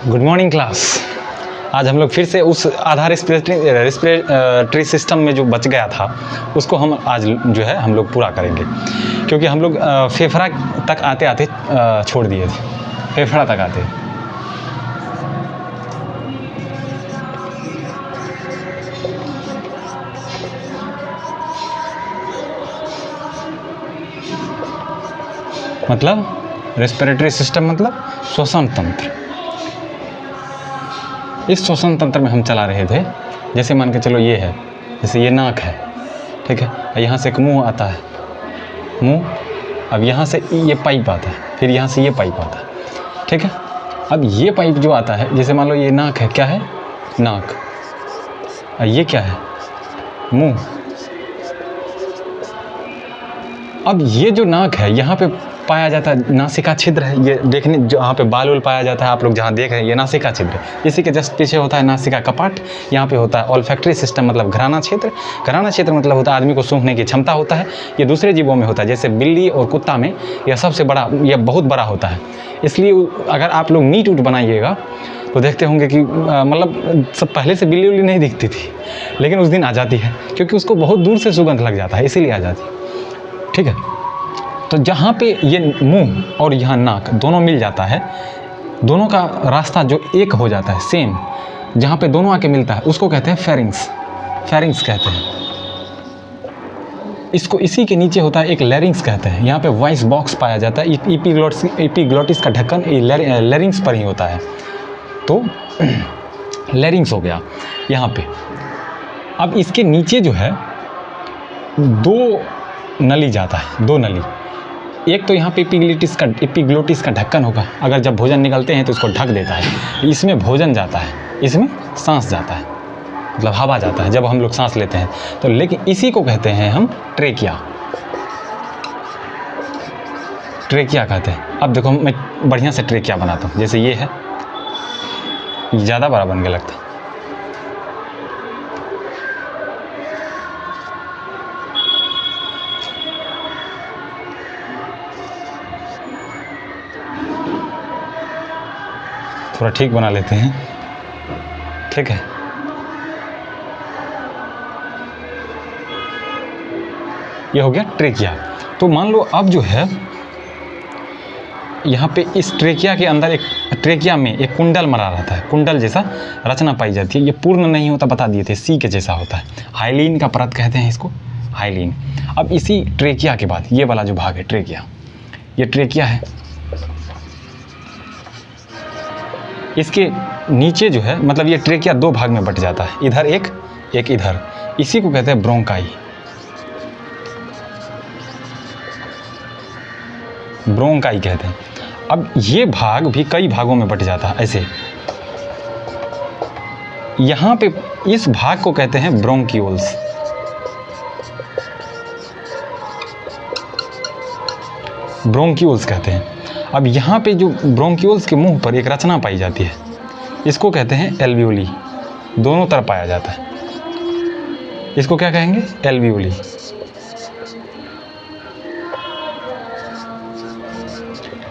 Good morning class. आज हम लोग फिर से उस आधा रेस्पिरेटरी सिस्टम में जो बच गया था उसको हम आज जो है हम लोग पूरा करेंगे, क्योंकि हम लोग फेफड़ा तक आते आते छोड़ दिए थे। फेफड़ा तक आते मतलब रेस्पिरेटरी सिस्टम मतलब श्वसन तंत्र। इस श्वसन तंत्र में हम चला रहे थे। जैसे मान के चलो ये है, जैसे ये नाक है, ठीक है, यहाँ से एक मुंह आता है, मुंह, अब यहाँ से ये पाइप आता है, फिर यहाँ से ये पाइप आता है, ठीक है। अब ये पाइप जो आता है, जैसे मान लो ये नाक है, क्या है, नाक, और ये क्या है, मुंह। अब ये जो नाक है यहाँ पे पाया जाता है नासिका छिद्र है, ये देखने जहाँ पे बाल उल पाया जाता है, आप लोग जहाँ देख रहे हैं ये नासिका छिद्र। इसी के जस्ट पीछे होता है नासिका कपाट। यहाँ पे होता है ऑल्फैक्टरी सिस्टम मतलब घ्राणा क्षेत्र। घ्राणा क्षेत्र मतलब होता है आदमी को सूंघने की क्षमता होता है। ये दूसरे जीवों में होता है, जैसे बिल्ली और कुत्ता में यह सबसे बड़ा, यह बहुत बड़ा होता है। इसलिए अगर आप लोग मीट उट बनाइएगा तो देखते होंगे कि मतलब सब पहले से बिल्ली उल्ली नहीं दिखती थी, लेकिन उस दिन आ जाती है, क्योंकि उसको बहुत दूर से सुगंध लग जाता है, इसीलिए आ जाती है, ठीक है। तो जहाँ पे ये मुंह और यहाँ नाक दोनों मिल जाता है, दोनों का रास्ता जो एक हो जाता है सेम, जहाँ पे दोनों आके मिलता है उसको कहते हैं फेरिंग्स। फेरिंग्स कहते हैं इसको। इसी के नीचे होता है एक लैरिंग्स कहते हैं। यहाँ पे वॉइस बॉक्स पाया जाता है। एपिग्लोटिस का ढक्कन लैरिंग्स पर ही होता है, तो लैरिंग्स हो गया यहाँ पे। अब इसके नीचे जो है दो नली जाता है, दो नली। एक तो यहाँ पे एपिग्लोटिस का ढक्कन होगा, अगर जब भोजन निकलते हैं तो इसको ढक देता है। इसमें भोजन जाता है, इसमें सांस जाता है, मतलब हवा जाता है जब हम लोग सांस लेते हैं तो। लेकिन इसी को कहते हैं हम ट्रेकिया। ट्रेकिया कहते हैं। अब देखो मैं बढ़िया से ट्रेकिया बनाता हूँ। जैसे ये है, ज़्यादा बड़ा बन के लगता है। थोड़ा ठीक बना लेते हैं, ठीक है। ये हो गया ट्रेकिया। तो मान लो अब जो है यहाँ पे इस ट्रेकिया के अंदर एक, ट्रेकिया में एक कुंडल मरा रहता है, कुंडल जैसा रचना पाई जाती है। ये पूर्ण नहीं होता, बता दिए थे, सी के जैसा होता है। हाइलीन का परत कहते हैं इसको, हाइलीन। अब इसी ट्रेकिया के बाद ये वाला जो भाग है ट्रेकिया, ये ट्रेकिया है। इसके नीचे जो है, मतलब ये ट्रेकिया दो भाग में बट जाता है, इधर एक, एक इधर। इसी को कहते हैं ब्रोंकाई। ब्रोंकाई कहते हैं। अब ये भाग भी कई भागों में बट जाता है ऐसे। यहाँ पे इस भाग को कहते हैं ब्रोंकियोल्स। ब्रोंकियोल्स कहते हैं। अब यहाँ पे जो ब्रोंकियोल्स के मुंह पर एक रचना पाई जाती है, इसको कहते हैं एल्वियोली। दोनों तरफ पाया जाता है, इसको क्या कहेंगे, एल्वियोली।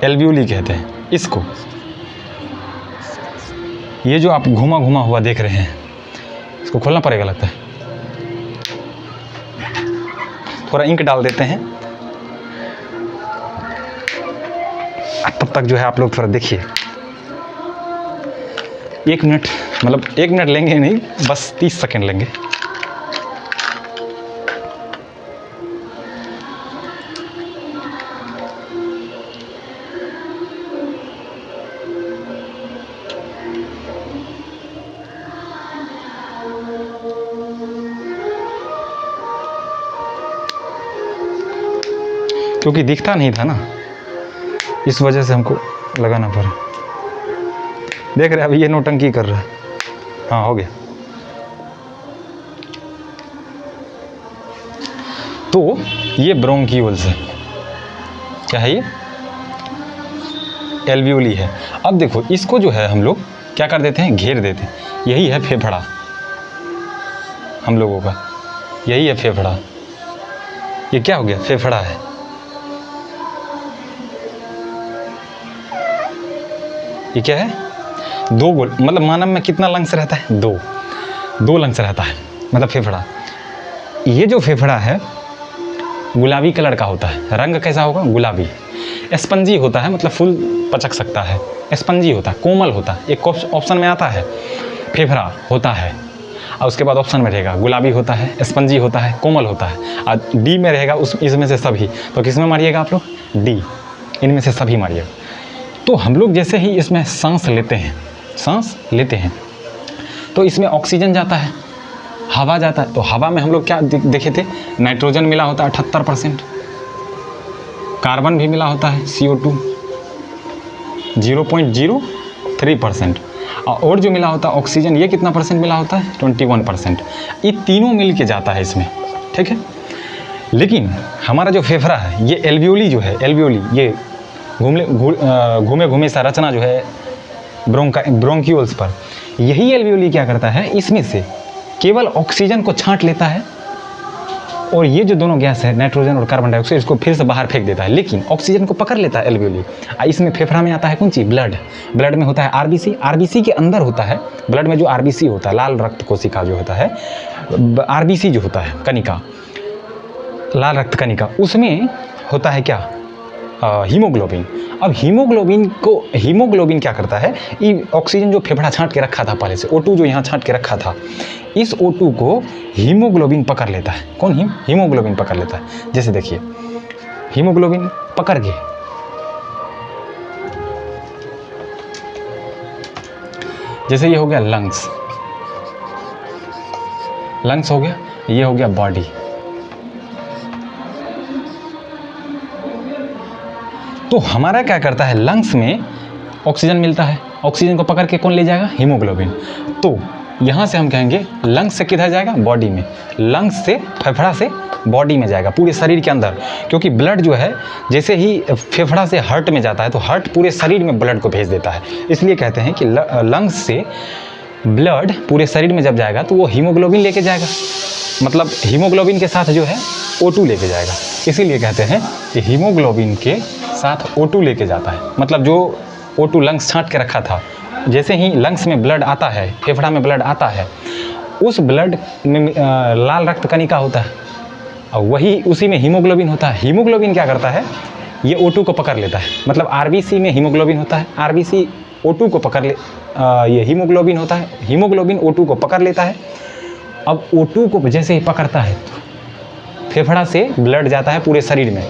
एल्वियोली कहते हैं इसको। ये जो आप घुमा घुमा हुआ देख रहे हैं, इसको खोलना पड़ेगा लगता है। थोड़ा इंक डाल देते हैं, तब तक जो है आप लोग थोड़ा देखिए। 1 मिनट, मतलब 1 मिनट लेंगे नहीं, बस 30 सेकंड लेंगे। क्योंकि दिखता नहीं था ना, इस वजह से हमको लगाना पड़ा। देख रहे हैं अभी ये नौटंकी कर रहा है। हाँ, हो गया। तो ये ब्रोंकियोल्स है। क्या है ये, एल्वियोली है। अब देखो इसको जो है हम लोग क्या कर देते हैं, घेर देते हैं। यही है फेफड़ा हम लोगों का, यही है फेफड़ा। ये क्या हो गया, फेफड़ा है। ये क्या है, मतलब मानव में कितना लंग्स रहता है? 2 लंग्स रहता है, मतलब फेफड़ा। ये जो फेफड़ा है गुलाबी कलर का होता है, रंग कैसा होगा? गुलाबी। स्पंजी होता है, मतलब फूल पचक सकता है, स्पंजी होता है, कोमल होता है। एक ऑप्शन में आता है फेफड़ा होता है, और उसके बाद ऑप्शन में रहेगा गुलाबी होता है, स्पंजी होता है, कोमल होता है, और डी में रहेगा इसमें से सभी। तो किस में मारिएगा आप लोग? डी, इनमें से सभी मारिएगा। तो हम लोग जैसे ही इसमें सांस लेते हैं तो इसमें ऑक्सीजन जाता है, हवा जाता है। तो हवा में हम लोग क्या देखे थे? नाइट्रोजन मिला होता है 78%, कार्बन भी मिला होता है CO2 0.03%, और जो मिला होता है ऑक्सीजन, ये कितना परसेंट मिला होता है? 21%। ये तीनों मिल के जाता है इसमें, ठीक है। लेकिन हमारा जो फेफड़ा है, ये एल्वियोली जो है, एल्वियोली ये घूमे सा रचना जो है ब्रोंकियोल्स पर, यही एल्वियोली क्या करता है? इसमें से केवल ऑक्सीजन को छांट लेता है, और ये जो दोनों गैस है नाइट्रोजन और कार्बन डाइऑक्साइड, इसको फिर से बाहर फेंक देता है, लेकिन ऑक्सीजन को पकड़ लेता है एल्वियोली। इसमें फेफड़ा में आता है कौन सी? ब्लड में होता है आरबीसी के अंदर होता है। ब्लड में जो आरबीसी होता है, लाल रक्त कोशिका जो होता है, आरबीसी जो होता है कणिका, लाल रक्त कणिका, उसमें होता है क्या? हीमोग्लोबिन। अब हीमोग्लोबिन क्या करता है? ये ऑक्सीजन जो फेफड़ा छांट के रखा था पहले से, O2 जो यहाँ छांट के रखा था, इस O2 को हीमोग्लोबिन पकड़ लेता है। कौन? हीमोग्लोबिन पकड़ लेता है। जैसे देखिए, हीमोग्लोबिन पकड़ के जैसे ये हो गया लंग्स हो गया, ये हो गया बॉडी। तो हमारा क्या करता है? लंग्स में ऑक्सीजन मिलता है, ऑक्सीजन को पकड़ के कौन ले जाएगा? हीमोग्लोबिन। तो यहाँ से हम कहेंगे लंग्स से किधर जाएगा? बॉडी में। लंग्स से, फेफड़ा से बॉडी में जाएगा, पूरे शरीर के अंदर। क्योंकि ब्लड जो है जैसे ही फेफड़ा से हार्ट में जाता है तो हार्ट पूरे शरीर में ब्लड को भेज देता है। इसलिए कहते हैं कि लंग्स से ब्लड पूरे शरीर में जब जाएगा तो वो हीमोग्लोबिन लेके जाएगा, मतलब हीमोग्लोबिन के साथ जो है O2 लेके जाएगा। इसीलिए कहते हैं कि हीमोग्लोबिन के साथ O2 लेके जाता है। मतलब जो O2 लंग्स छांट के रखा था, जैसे ही लंग्स में ब्लड आता है, फेफड़ा में ब्लड आता है, उस ब्लड में लाल रक्त कणिका होता है, और वही उसी में हीमोग्लोबिन होता है। हीमोग्लोबिन क्या करता है? ये O2 को पकड़ लेता है। मतलब आरबीसी में हीमोग्लोबिन होता है, आरबीसी O2 को पकड़ ले, ये हीमोग्लोबिन होता है, हीमोग्लोबिन O2 को पकड़ लेता है। अब O2 को जैसे ही पकड़ता है, फेफड़ा से ब्लड जाता है पूरे शरीर में,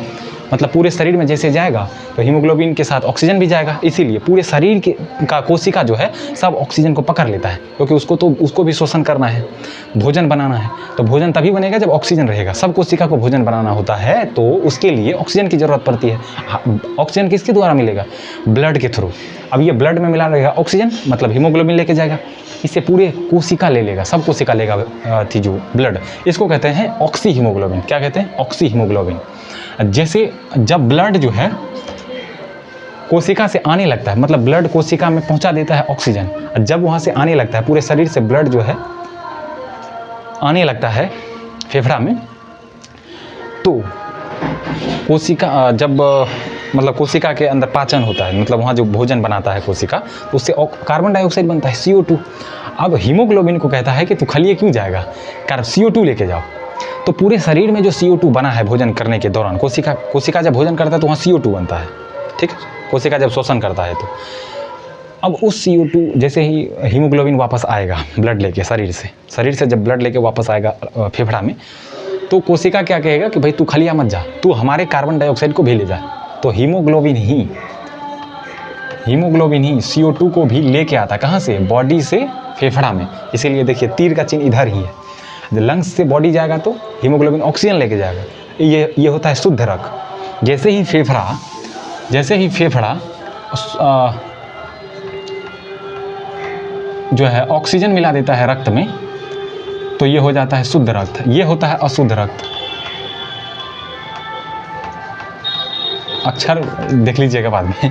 मतलब पूरे शरीर में जैसे जाएगा तो हीमोग्लोबिन के साथ ऑक्सीजन भी जाएगा। इसीलिए पूरे शरीर का कोशिका जो है सब ऑक्सीजन को पकड़ लेता है, क्योंकि उसको भी शोषण करना है, भोजन बनाना है। तो भोजन तभी बनेगा जब ऑक्सीजन रहेगा। सब कोशिका को भोजन बनाना होता है तो उसके लिए ऑक्सीजन की ज़रूरत पड़ती है। ऑक्सीजन किसके द्वारा मिलेगा? ब्लड के थ्रू। अब ये ब्लड में मिला रहेगा ऑक्सीजन, मतलब हीमोग्लोबिन लेके जाएगा, इससे पूरे कोशिका ले लेगा, सब कोशिका लेगा थी जो ब्लड। इसको कहते हैं ऑक्सी हीमोग्लोबिन। क्या कहते हैं? Oxy haemoglobin. जैसे जब ब्लड जो है कोशिका से आने लगता है, मतलब ब्लड कोशिका में पहुंचा देता है ऑक्सीजन, जब वहां से आने लगता है, पूरे शरीर से ब्लड जो है आने लगता है फेफड़ा में, तो कोशिका जब मतलब कोशिका के अंदर पाचन होता है, मतलब वहाँ जो भोजन बनाता है कोशिका, तो उससे कार्बन डाइऑक्साइड बनता है, CO2। अब हीमोग्लोबिन को कहता है कि तू खलिए क्यों जाएगा, CO2 लेके जाओ। तो पूरे शरीर में जो CO2 बना है भोजन करने के दौरान, कोशिका जब भोजन करता है तो वहाँ CO2 बनता है, ठीक। कोशिका जब शोषण करता है तो अब उस CO2 जैसे ही हीमोग्लोबिन वापस आएगा ब्लड लेके शरीर से जब ब्लड लेके वापस आएगा फेफड़ा में, तो कोशिका क्या कहेगा कि भाई तू खलिया मत जा, तू हमारे कार्बन डाइऑक्साइड को भी ले जा। तो हीमोग्लोबिन ही CO2 को भी लेके आता, कहाँ से? बॉडी से फेफड़ा में। इसीलिए देखिए तीर का चिन्ह इधर ही है। जब लंग्स से बॉडी जाएगा तो हीमोग्लोबिन ऑक्सीजन लेके जाएगा। ये होता है शुद्ध रक्त। जैसे ही फेफड़ा जो है ऑक्सीजन मिला देता है रक्त में, तो ये हो जाता है शुद्ध रक्त। ये होता है अशुद्ध रक्त। अक्षर देख लीजिएगा बाद में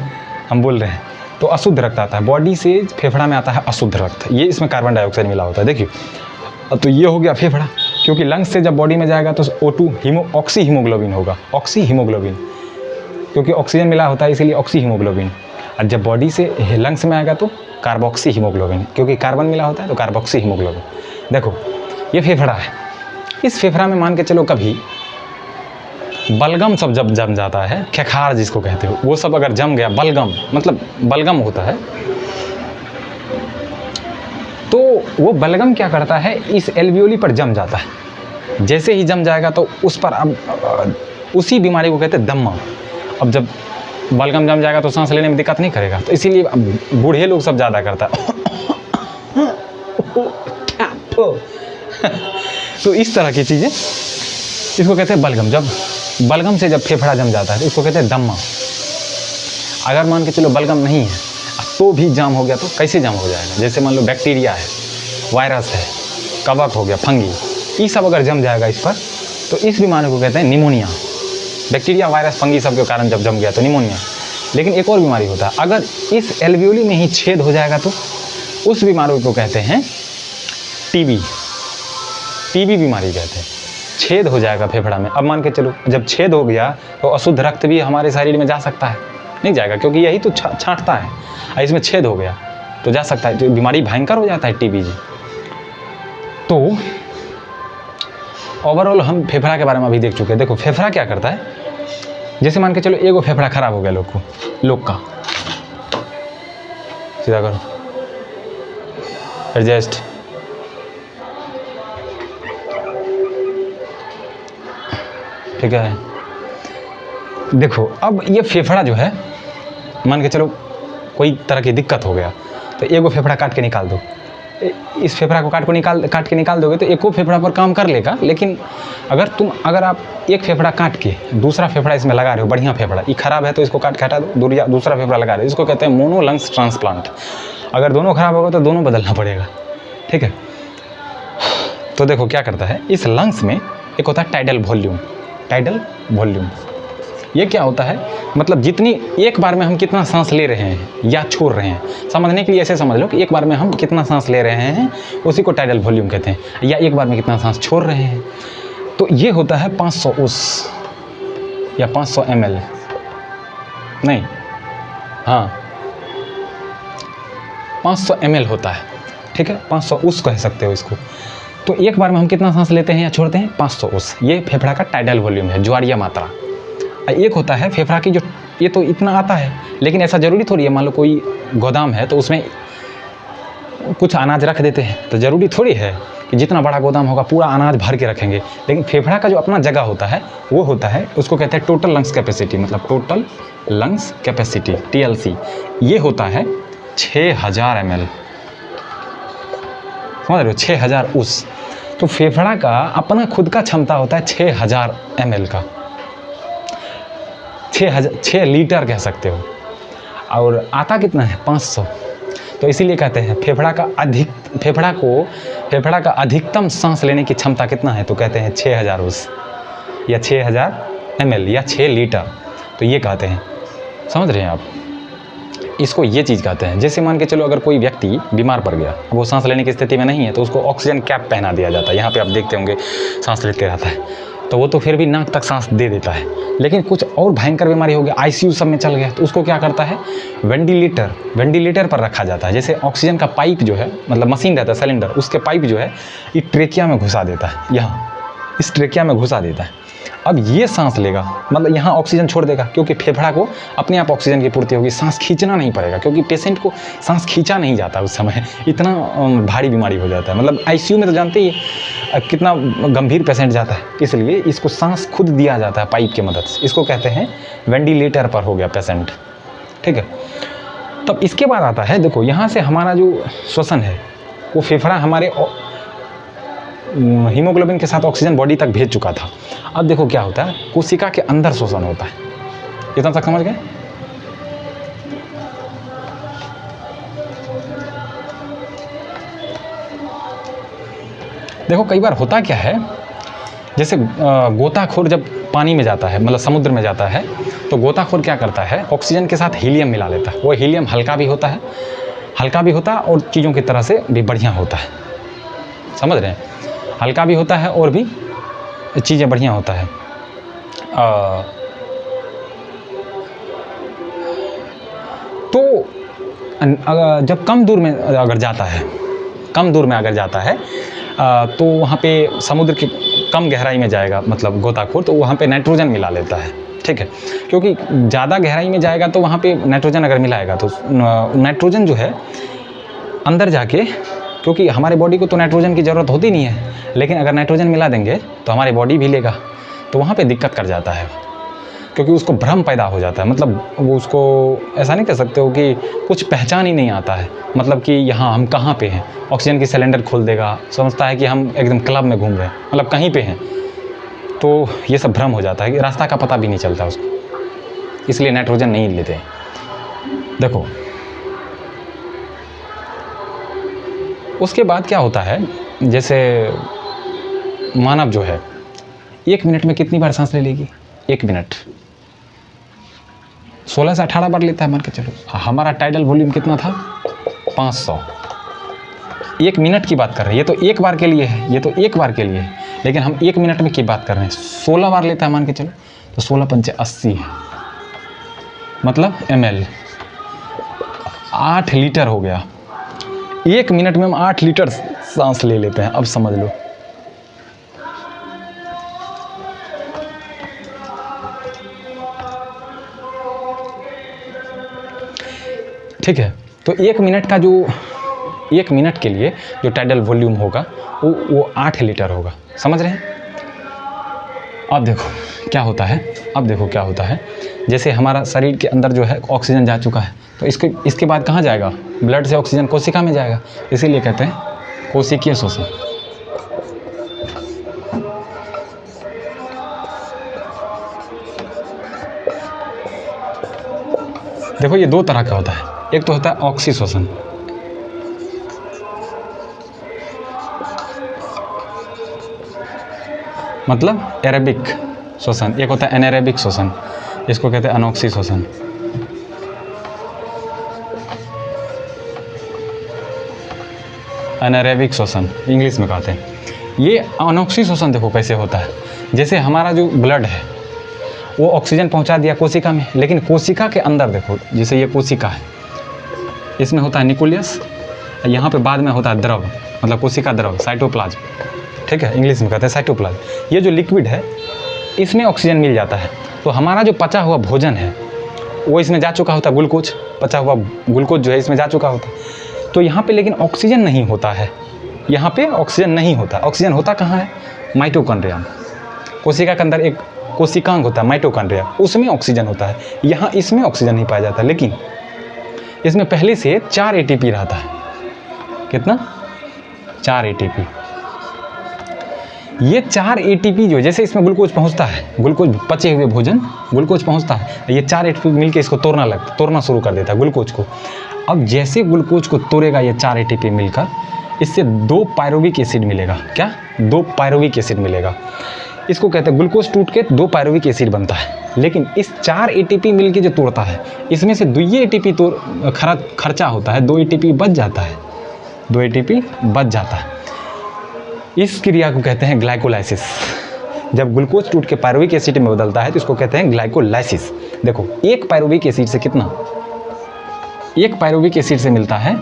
हम बोल रहे हैं। तो अशुद्ध रक्त आता है, बॉडी से फेफड़ा में आता है अशुद्ध रक्त। ये इसमें कार्बन डाइऑक्साइड मिला होता है, देखिए। तो ये हो गया फेफड़ा, क्योंकि लंग्स से जब बॉडी में जाएगा तो O2 ऑक्सी हीमोग्लोबिन होगा, ऑक्सी हीमोग्लोबिन, क्योंकि ऑक्सीजन मिला होता है इसीलिए ऑक्सी हीमोग्लोबिन। और जब बॉडी से लंग्स में आएगा तो कार्बोक्सी हीमोग्लोबिन, क्योंकि कार्बन मिला होता है तो कार्बोक्सी हीमोग्लोबिन। देखो ये फेफड़ा है, इस फेफड़ा में मान के चलो कभी बलगम सब जब जम जाता है, खेखार जिसको कहते हो, वो सब अगर जम गया, बलगम मतलब बलगम होता है, तो वो बलगम क्या करता है, इस एल्वियोली पर जम जाता है। जैसे ही जम जाएगा तो उस पर अब उसी बीमारी को कहते हैं दम्मा। अब जब बलगम जम जाएगा तो सांस लेने में दिक्कत नहीं करेगा, तो इसीलिए बूढ़े लोग सब ज़्यादा करता है। तो इस तरह की चीज़ें, इसको कहते हैं बलगम। जब बलगम से जब फेफड़ा जम जाता है तो इसको कहते हैं दम्मा। अगर मान के चलो बलगम नहीं है तो भी जाम हो गया तो कैसे जाम हो जाएगा, जैसे मान लो बैक्टीरिया है, वायरस है, कवक हो गया, फंगी, ये सब अगर जम जाएगा इस पर तो इस बीमारी को कहते हैं निमोनिया। बैक्टीरिया, वायरस, फंगी सब के कारण जब जम गया तो निमोनिया। लेकिन एक और बीमारी होता है, अगर इस एल्वियोली में ही छेद हो जाएगा तो उस बीमारी को कहते हैं टीबी। टीबी बीमारी कहते हैं, छेद हो जाएगा फेफड़ा में। अब मान के चलो जब छेद हो गया तो अशुद्ध रक्त भी हमारे शरीर में जा सकता है, नहीं जाएगा, क्योंकि यही तो छांटता है, इसमें छेद हो गया तो जा सकता है, तो बीमारी भयंकर हो जाता है टीबी जी। तो ओवरऑल हम फेफड़ा के बारे में अभी देख चुके हैं। देखो फेफड़ा क्या करता है, जैसे मान के चलो एगो फेफड़ा खराब हो गया लोग का, सीधा करो, एडजस्ट, ठीक है। देखो अब ये फेफड़ा जो है, मान के चलो कोई तरह की दिक्कत हो गया तो एगो फेफड़ा काट के निकाल दो, इस फेफड़ा को काट के निकाल दोगे तो एको फेफड़ा पर काम कर लेगा। लेकिन अगर आप एक फेफड़ा काट के दूसरा फेफड़ा इसमें लगा रहे हो, बढ़िया फेफड़ा, ये खराब है तो इसको काट के हटा दो, दूसरा फेफड़ा लगा रहे हो, इसको कहते हैं मोनो लंग्स ट्रांसप्लांट। अगर दोनों खराब होगा तो दोनों बदलना पड़ेगा, ठीक है। तो देखो क्या करता है, इस लंग्स में एक होता है टाइडल वॉल्यूम। ये क्या होता है, मतलब जितनी एक बार में हम कितना सांस ले रहे हैं या छोड़ रहे हैं, समझने के लिए ऐसे समझ लो कि एक बार में हम कितना सांस ले रहे हैं उसी को टाइडल वॉल्यूम कहते हैं, या एक बार में कितना सांस छोड़ रहे हैं। तो ये होता है 500 उस या 500 ml, नहीं, हाँ 500 ml होता है, ठीक है, 500 उस कह सकते हो इसको। तो एक बार में हम कितना सांस लेते हैं या छोड़ते हैं, 500 उस। ये फेफड़ा का टाइडल वॉल्यूम है, ज्वारीय मात्रा। एक होता है फेफड़ा की जो, ये तो इतना आता है, लेकिन ऐसा ज़रूरी थोड़ी है, मान लो कोई गोदाम है तो उसमें कुछ अनाज रख देते हैं, तो ज़रूरी थोड़ी है कि जितना बड़ा गोदाम होगा पूरा अनाज भर के रखेंगे। लेकिन फेफड़ा का जो अपना जगह होता है वो होता है, उसको कहते हैं टोटल लंग्स कैपेसिटी, मतलब टोटल लंग्स कैपेसिटी, TLC। ये होता है 6000 ml, समझ रहे हो, 6000 उस। तो फेफड़ा का अपना खुद का क्षमता होता है 6000 ml का, 6 लीटर कह सकते हो, और आता कितना है, 500। तो इसीलिए कहते हैं फेफड़ा का अधिकतम सांस लेने की क्षमता कितना है, तो कहते हैं 6000 उस या 6000 ml या 6 लीटर। तो ये कहते हैं, समझ रहे हैं आप, इसको ये चीज़ कहते हैं। जैसे मान के चलो अगर कोई व्यक्ति बीमार पड़ गया, वो सांस लेने की स्थिति में नहीं है, तो उसको ऑक्सीजन कैप पहना दिया जाता है। यहाँ पे आप देखते होंगे सांस लेते रहता है, तो वो तो फिर भी नाक तक सांस दे देता है। लेकिन कुछ और भयंकर बीमारी हो गया, ICU सब में चल गया, तो उसको क्या करता है, वेंटिलेटर पर रखा जाता है। जैसे ऑक्सीजन का पाइप जो है, मतलब मशीन रहता है सिलेंडर, उसके पाइप जो है ये ट्रेकिया में घुसा देता है, यहाँ इस ट्रेकिया में घुसा देता है। अब ये सांस लेगा, मतलब यहाँ ऑक्सीजन छोड़ देगा, क्योंकि फेफड़ा को अपने आप ऑक्सीजन की पूर्ति होगी, सांस खींचना नहीं पड़ेगा, क्योंकि पेशेंट को सांस खींचा नहीं जाता उस समय, इतना भारी बीमारी हो जाता है। मतलब ICU में तो जानते ही कितना गंभीर पेशेंट जाता है, इसलिए इसको सांस खुद दिया जाता है पाइप की मदद से। इसको कहते हैं वेंटिलेटर पर हो गया पेशेंट, ठीक है। तब इसके बाद आता है, देखो यहाँ से हमारा जो श्वसन है वो फेफड़ा हमारे हीमोग्लोबिन के साथ ऑक्सीजन बॉडी तक भेज चुका था। अब देखो क्या होता है, कोशिका के अंदर श्वसन होता है। इतना तक समझ गए? देखो कई बार होता क्या है, जैसे गोताखोर जब पानी में जाता है, मतलब समुद्र में जाता है, तो गोताखोर क्या करता है, ऑक्सीजन के साथ हीलियम मिला लेता है। वो हीलियम हल्का भी होता है और चीज़ों की तरह से भी बढ़िया होता है, समझ रहे हैं, हल्का भी होता है और भी चीज़ें बढ़िया होता है। तो जब कम दूर में अगर जाता है, कम दूर में अगर जाता है तो वहाँ पे समुद्र के कम गहराई में जाएगा, मतलब गोताखोर, तो वहाँ पे नाइट्रोजन मिला लेता है, ठीक है। क्योंकि ज़्यादा गहराई में जाएगा तो वहाँ पे नाइट्रोजन अगर मिलाएगा तो नाइट्रोजन जो है अंदर जाके, क्योंकि हमारे बॉडी को तो नाइट्रोजन की ज़रूरत होती नहीं है, लेकिन अगर नाइट्रोजन मिला देंगे तो हमारी बॉडी भी लेगा, तो वहाँ पे दिक्कत कर जाता है, क्योंकि उसको भ्रम पैदा हो जाता है। मतलब वो उसको ऐसा नहीं कह सकते हो कि कुछ पहचान ही नहीं आता है, मतलब कि यहाँ हम कहाँ पे हैं। ऑक्सीजन की सिलेंडर खोल देगा, समझता है कि हम एकदम क्लब में घूम रहे हैं, मतलब कहीं पे हैं। तो ये सब भ्रम हो जाता है कि रास्ता का पता भी नहीं चलता उसको, इसलिए नाइट्रोजन नहीं लेते। देखो उसके बाद क्या होता है, जैसे मानव जो है 1 मिनट में कितनी बार सांस ले लेगी? 1 मिनट 16 से 18 बार लेता है, मान के चलो। हमारा टाइडल वॉल्यूम कितना था? 500। 1 मिनट की बात कर रहे हैं, ये तो एक बार के लिए है, ये तो एक बार के लिए है, लेकिन हम 1 मिनट में की बात कर रहे हैं। 16 बार लेता है मान के चलो, तो 16 पंचे 80 है, मतलब ml 8 लीटर हो गया। 1 मिनट में हम 8 लीटर सांस ले लेते हैं। अब समझ लो, ठीक है। तो 1 मिनट का जो 1 मिनट के लिए जो टाइडल वॉल्यूम होगा वो 8 लीटर होगा, समझ रहे हैं। अब देखो क्या होता है, अब देखो क्या होता है, जैसे हमारा शरीर के अंदर जो है ऑक्सीजन जा चुका है, तो इसके बाद कहाँ जाएगा? ब्लड से ऑक्सीजन कोशिका में जाएगा, इसीलिए कहते हैं कोशिकीय श्वसन। देखो ये 2 तरह का होता है, एक तो होता है ऑक्सी श्वसन, मतलब एरेबिक श्वसन, एक होता है एनेरेबिक श्वसन, इसको कहते हैं अनॉक्सी श्वसन। एनेरेबिक श्वसन इंग्लिश में कहते हैं। ये अनॉक्सी श्वसन देखो कैसे होता है, जैसे हमारा जो ब्लड है वो ऑक्सीजन पहुंचा दिया कोशिका में, लेकिन कोशिका के अंदर देखो, जैसे ये कोशिका है, इसमें होता है न्यूक्लियस, यहाँ पे बाद में होता है द्रव, मतलब कोशिका द्रव, साइटोप्लाज्म, ठीक है, इंग्लिश में कहते हैं साइटोप्लाज्म। ये जो लिक्विड है इसमें ऑक्सीजन मिल जाता है, तो हमारा जो पचा हुआ भोजन है वो इसमें जा चुका होता है, ग्लूकोज, पचा हुआ ग्लूकोज जो है इसमें जा चुका होता है। तो यहाँ पे लेकिन ऑक्सीजन नहीं होता है, यहाँ पे ऑक्सीजन नहीं होता। ऑक्सीजन होता कहाँ है? माइटोकॉन्ड्रिया में। कोशिका के अंदर एक कोशिकांग होता है माइटोकॉन्ड्रिया, उसमें ऑक्सीजन होता है। यहाँ इसमें ऑक्सीजन नहीं पाया जाता, लेकिन इसमें पहले से 4 ATP रहता है। कितना? 4 ATP। ये 4 ATP जो जैसे इसमें ग्लूकोज पहुंचता है, ग्लूकोज पचे हुए भोजन ग्लूकोज पहुंचता है, ये 4 ATP मिलकर इसको तोड़ना शुरू कर देता है ग्लूकोज को। अब जैसे ग्लूकोज को तोड़ेगा ये 4 ATP मिलकर, इससे 2 पायरुविक एसिड मिलेगा। क्या? 2 पायरुविक एसिड मिलेगा। इसको कहते हैं ग्लूकोज टूट के 2 पायरुविक एसिड बनता है। लेकिन इस 4 ATP मिलकर जो तोड़ता है, इसमें से 2 ATP तो खर्चा होता है, 2 ATP बच जाता है, 2 ATP बच जाता है। इस क्रिया को कहते हैं ग्लाइकोलाइसिस। जब ग्लूकोज टूट के पायरुविक एसिड में बदलता है तो इसको कहते हैं ग्लाइकोलाइसिस। देखो एक पायरुविक एसिड से कितना? एक पायरुविक एसिड से मिलता है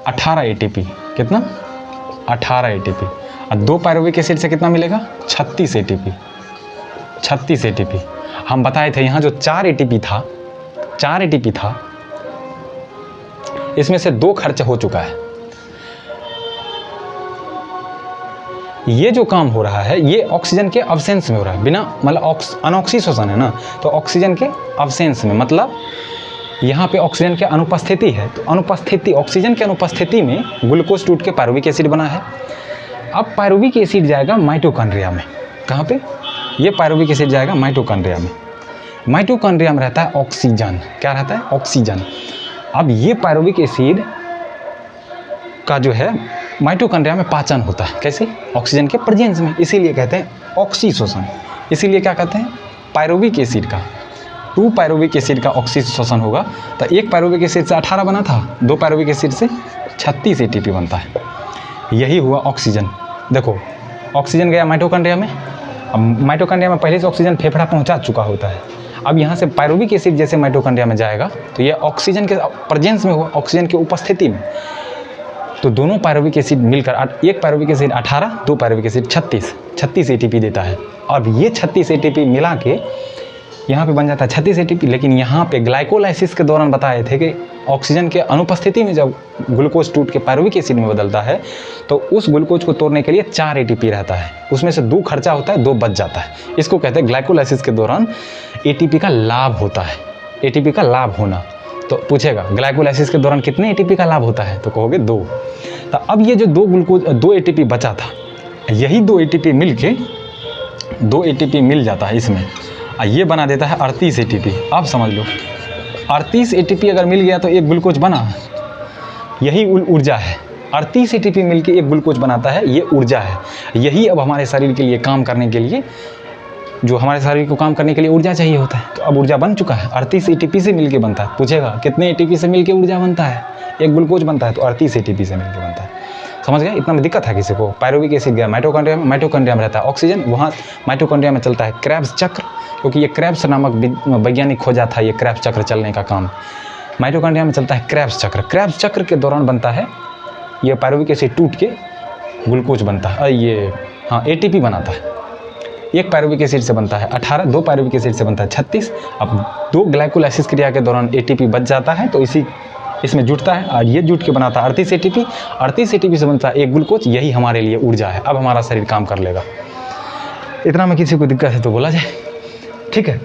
18 ATP। कितना? 18 ATP। और 2 पायरुविक एसिड से कितना मिलेगा? 36 ATP। 36 ATP। हम बताए थे यहाँ जो 4 ATP था, 4 ATP था, इसमें से 2 खर्च हो चुका है। ये जो काम हो रहा है ये ऑक्सीजन के अब्सेंस में हो रहा है, बिना मतलब अनऑक्सी श्वसन है ना, तो ऑक्सीजन के अब्सेंस में, मतलब यहाँ पे ऑक्सीजन की अनुपस्थिति है, तो अनुपस्थिति, ऑक्सीजन की अनुपस्थिति में ग्लूकोज टूट के पायरुविक एसिड बना है। अब पायरुविक एसिड जाएगा माइटोकॉन्ड्रिया में। कहाँ पे? ये पायरुविक एसिड जाएगा माइटोकॉन्ड्रिया में। माइटोकॉन्ड्रिया में रहता है ऑक्सीजन। क्या रहता है? ऑक्सीजन। अब ये पायरुविक एसिड का जो है माइटोकॉन्ड्रिया में पाचन होता है। कैसे? ऑक्सीजन के प्रेजेंस में, इसीलिए कहते हैं ऑक्सी श्वसन। इसीलिए क्या कहते हैं? पायरुविक एसिड का 2 पायरुविक एसिड का ऑक्सी श्वसन होगा। तो 1 पायरुविक एसिड से 18 बना था, 2 पायरुविक एसिड से 36 ATP बनता है। यही हुआ ऑक्सीजन। देखो ऑक्सीजन गया माइटोकॉन्ड्रिया में, अब माइटोकॉन्ड्रिया में पहले से ऑक्सीजन फेफड़ा पहुंचा चुका होता है। अब यहाँ से पायरुविक एसिड जैसे माइटोकॉन्ड्रिया में जाएगा तो ये ऑक्सीजन के प्रेजेंस में होगा, ऑक्सीजन की उपस्थिति में, तो दोनों पायरुविक एसिड मिलकर एक पायरुविक एसिड 18, दो पायरुविक एसिड 36 एटीपी देता है। और ये 36 एटीपी मिला के यहाँ पे बन जाता है 36 एटीपी। लेकिन यहाँ पे ग्लाइकोलाइसिस के दौरान बताए थे कि ऑक्सीजन के अनुपस्थिति में जब ग्लूकोज टूट के पायरुविक एसिड में बदलता है तो उस ग्लूकोज को तोड़ने के लिए 4 एटीपी रहता है, उसमें से 2 खर्चा होता है, 2 बच जाता है। इसको कहते हैं ग्लाइकोलाइसिस के दौरान एटीपी का लाभ होता है, एटीपी का लाभ होना। तो पूछेगा ग्लाइकोलाइसिस के दौरान कितने एटीपी का लाभ होता है, तो कहोगे 2। तो अब ये जो 2 एटीपी बचा था, यही 2 एटीपी मिल के 2 एटीपी मिल जाता है इसमें, ये बना देता है 38 एटीपी। अब समझ लो 38 एटीपी अगर मिल गया तो एक ग्लूकोज बना, यही ऊर्जा है। 38 एटीपी मिल के एक ग्लूकोज बनाता है, ये ऊर्जा है। यही अब हमारे शरीर के लिए काम करने के लिए, जो हमारे शरीर को काम करने के लिए ऊर्जा चाहिए होता है, तो अब ऊर्जा बन चुका है। 38 एटीपी से मिलके बनता है। पूछेगा कितने एटीपी से मिलके ऊर्जा बनता है, एक ग्लूकोज बनता है, तो 38 एटीपी से मिलके बनता है। समझ गया? इतना में दिक्कत है किसी को? पायरुविक एसिड गया माइटोकॉन्ड्रिया में रहता है ऑक्सीजन, वहाँ माइटोकॉन्ड्रिया में चलता है क्रेब्स चक्र, क्योंकि ये क्रेब्स नामक वैज्ञानिक खोजा था ये क्रेब्स चक्र चलने का काम। माइटोकॉन्ड्रिया में चलता है क्रेब्स चक्र। क्रेब्स चक्र के दौरान बनता है ये पायरुविक एसिड टूट के ग्लूकोज बनता है, एटीपी बनाता है। एक पायरुविक एसिड से बनता है 18, 2 पायरुविक एसिड से बनता है 36। अब 2 ग्लाइकोलाइसिस क्रिया के दौरान एटीपी बच जाता है, तो इसमें जुटता है और ये जुट के बनाता है 38 एटीपी। 38 एटीपी से बनता है एक ग्लूकोज, यही हमारे लिए ऊर्जा है। अब हमारा शरीर काम कर लेगा। इतना में किसी को दिक्कत है तो बोला जाए, ठीक है?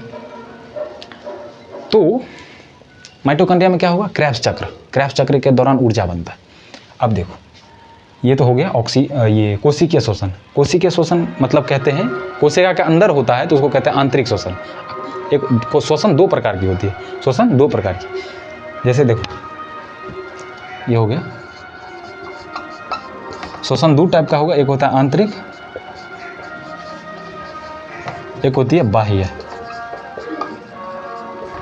तो माइटोकॉन्ड्रिया में क्या होगा? क्रेब्स चक्र। क्रेब्स चक्र के दौरान ऊर्जा बनता है। अब देखो, ये तो हो गया ये कोशिकीय शोषण। कोशिकीय शोषण मतलब कहते हैं कोशिका के अंदर होता है तो उसको कहते हैं आंतरिक शोषण। एक शोषण 2 प्रकार की होती है, शोषण 2 प्रकार की। जैसे देखो ये हो गया शोषण 2 टाइप का होगा, एक होता है आंतरिक, एक होती है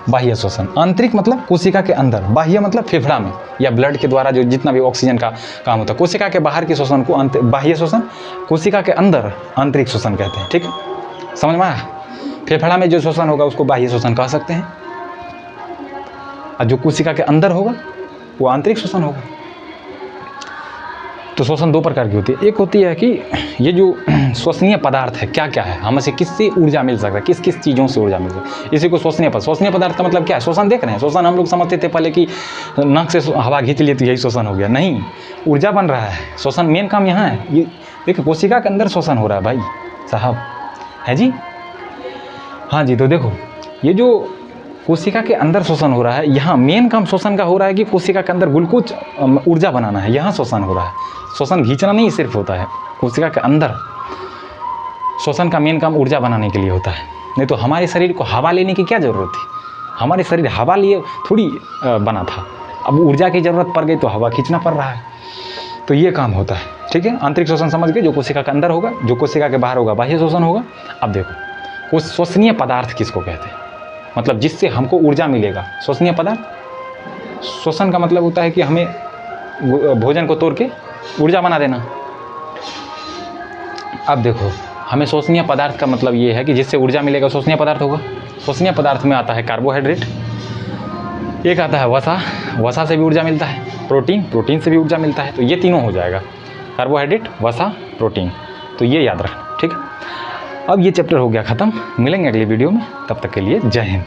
बाह्य शोषण। आंतरिक मतलब कोशिका के अंदर, बाह्य मतलब फेफड़ा में या ब्लड के द्वारा जो जितना भी ऑक्सीजन का काम होता है। कोशिका के बाहर के शोषण को बाह्य शोषण, कोशिका के अंदर आंतरिक शोषण कहते हैं, ठीक है? समझ में आया? फेफड़ा में जो शोषण होगा उसको बाह्य शोषण कह सकते हैं, और जो कोशिका के अंदर होगा वो आंतरिक शोषण होगा। तो शोषण 2 प्रकार की होती है। एक होती है कि ये जो श्वसनीय पदार्थ है, क्या क्या है, हमें से किससे ऊर्जा मिल सकता है, किस किस चीज़ों से ऊर्जा मिल सकती है, इसी को श्वसनीय पदार्थ का मतलब क्या है? शोषण देख रहे हैं। शोषण हम लोग समझते थे पहले कि नाक से हवा खींच लिए तो यही शोषण हो गया, नहीं, ऊर्जा बन रहा है। शोषण मेन काम यहाँ है। ये देखिए कोशिका के अंदर शोषण हो रहा है भाई साहब, है जी? हाँ जी। तो देखो ये जो कोशिका के अंदर शोषण हो रहा है, यहाँ मेन काम शोषण का हो रहा है कि कोशिका के अंदर ग्लूकोज ऊर्जा बनाना है, यहाँ शोषण हो रहा है। शोषण खींचना नहीं सिर्फ होता है, कोशिका के अंदर शोषण का मेन काम ऊर्जा बनाने के लिए होता है। नहीं तो हमारे शरीर को हवा लेने की क्या ज़रूरत थी? हमारे शरीर हवा लिए थोड़ी बना था, अब ऊर्जा की ज़रूरत पड़ गई तो हवा खींचना पड़ रहा है। तो ये काम होता है, ठीक है? आंतरिक शोषण समझ गए, जो कोशिका के अंदर होगा, जो कोशिका के बाहर होगा बाह्य शोषण होगा। अब देखो उस श्वसनीय पदार्थ किसको कहते हैं, मतलब जिससे हमको ऊर्जा मिलेगा। श्वसनीय पदार्थ, श्वसन का मतलब होता है कि हमें भोजन को तोड़ के ऊर्जा बना देना। अब देखो हमें श्वसनीय पदार्थ का मतलब ये है कि जिससे ऊर्जा मिलेगा श्वसनीय पदार्थ होगा। श्वसनीय पदार्थ में आता है कार्बोहाइड्रेट, एक आता है वसा से भी ऊर्जा मिलता है, प्रोटीन से भी ऊर्जा मिलता है। तो ये तीनों हो जाएगा, कार्बोहाइड्रेट, वसा, प्रोटीन। तो ये याद रखना, ठीक है? अब ये चैप्टर हो गया ख़त्म। मिलेंगे अगली वीडियो में, तब तक के लिए जय हिंद।